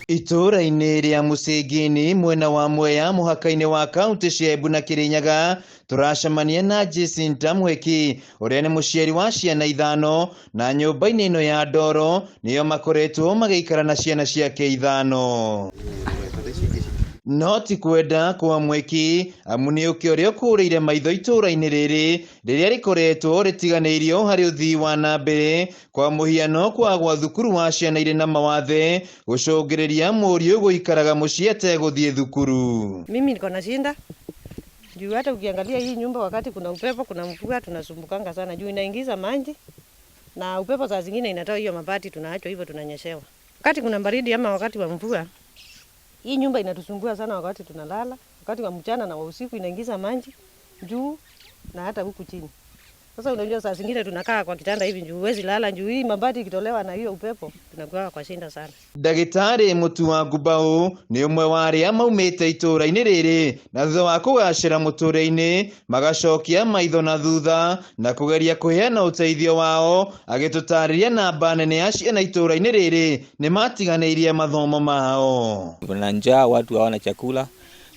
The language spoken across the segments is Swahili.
Itũra-ini ria Musingini mwena wa Mwea muhaka-ini wa kaunti cia Embu na Kirinyaga turacemania na Jacinta Mweki uria ni muciari wa ciana 5 na nyumba-ini ino ya ndoro niyo makoretwo magiikara na ciana ciake 5. No ti kwenda kwa Mweki amu ni Ũkĩa ũrĩa ũkũrĩire maitho itũra-ini riri riria rikoretwo ritiganiirio hari uthii wa nambere kwa muhiano kwa thukuru wa ciana iri na mawathe gucungiriria mũriũ guikaraga muciĩ ateguthie thukuru. Mimi niko na shinda juu hata ukiangalia hii nyumba wakati kuna upepo kuna mvua tunasumbukanga sana juu inaingiza maji na upepo saa zingine inatoa hiyo mabati tunaachwa hivyo tunanyeshewa. Wakati kuna baridi ama wakati wa mvua hii nyumba inatusumbua sana wakati tunalala, wakati wa mchana na wa usiku inaingiza maji juu na hata huku chini. Sasa unajua saa zingine tunakaa kwa kitanda hivi juu huwezi lala juu hii mabati ikitolewa na hiyo upepo tunakuwa kwa shinda sana. Ndagĩtarĩ Mũtua ni umwe wa aria maumĩte itũra-ini riri na thutha wa kũgacĩra mũtũrĩre-ini magacokia maitho na thutha na kugeria kuheana ũteithio wao agĩtũtarĩria namba nene ya ciana itũra-ini riri ni matiganĩirie mathomo mao. Kuna njaa, watu hawana chakula.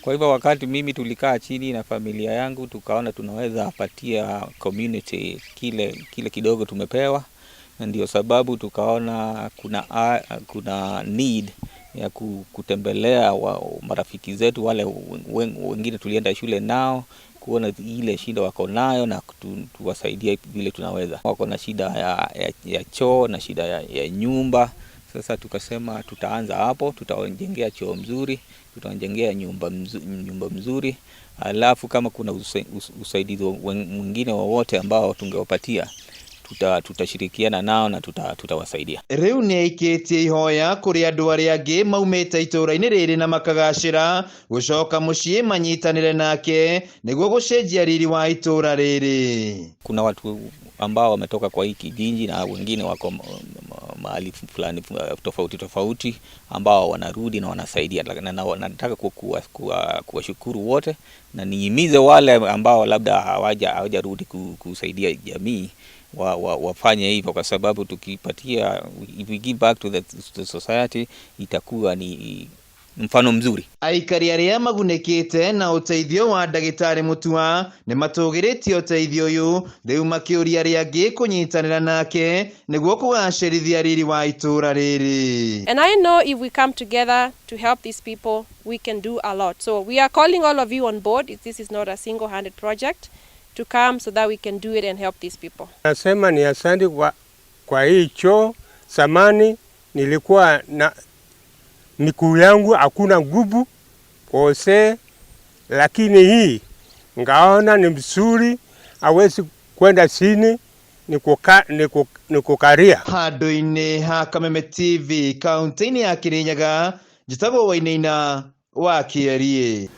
Kwa hivyo wakati mimi tulikaa chini na familia yangu tukaona tunaweza patia community kile kidogo tumepewa, na ndio sababu tukaona kuna need ya kutembelea marafiki zetu wale wengine tulienda shule nao kuona ile shida wako nayo na tuwasaidie vile tunaweza. Wako na shida ya choo na shida ya nyumba. Sasa tukasema tutaanza hapo, tutawajengea choo mzuri, tutawajengea nyumba mzuri, alafu kama kuna usaidizi mwingine wowote ambao tungewapatia tutashirikiana nao na tutawasaidia. Riu ni aikitie ihoya kuri andu aria angi maumite itũra-ini riri na makagacira gucoka muciĩ manyitanire nake niguo gucenjia riri wa itũra riri. Kuna watu ambao wametoka kwa hii kijiji na wengine wako mahali fulani tofauti ambao wanarudi na wanasaidia, na nataka kuwashukuru wote na nihimize wale ambao labda hawajarudi kusaidia jamii wafanye hivyo, kwa sababu tukipatia, if we give back to the society, itakuwa ni mfano mzuri. Aikari aria magunĩkĩte na ũteithio wa ndagĩtarĩ Mũtua nĩ matũgĩrĩtie ũteithio ũyũ rĩu makĩũria aria angĩ kũnyitanĩra nake nĩguo kũgacĩrithia riri wa itũra rĩrĩ. And I know if we come together to help these people, we can do a lot. So we are calling all of you on board. This is not a single-handed project, to come so that we can do it and help these people. Nasema ni asante kwa hii choo. Samani nilikuwa na miguu yangu hakuna nguvu kose, lakini hii ngaona ni mzuri, hawezi kwenda chini nikukaria. Handũ-inĩ ha Kameme TV kaunti-inĩ ya Kirinyaga, njĩtagwo Wainaina wa Kiria.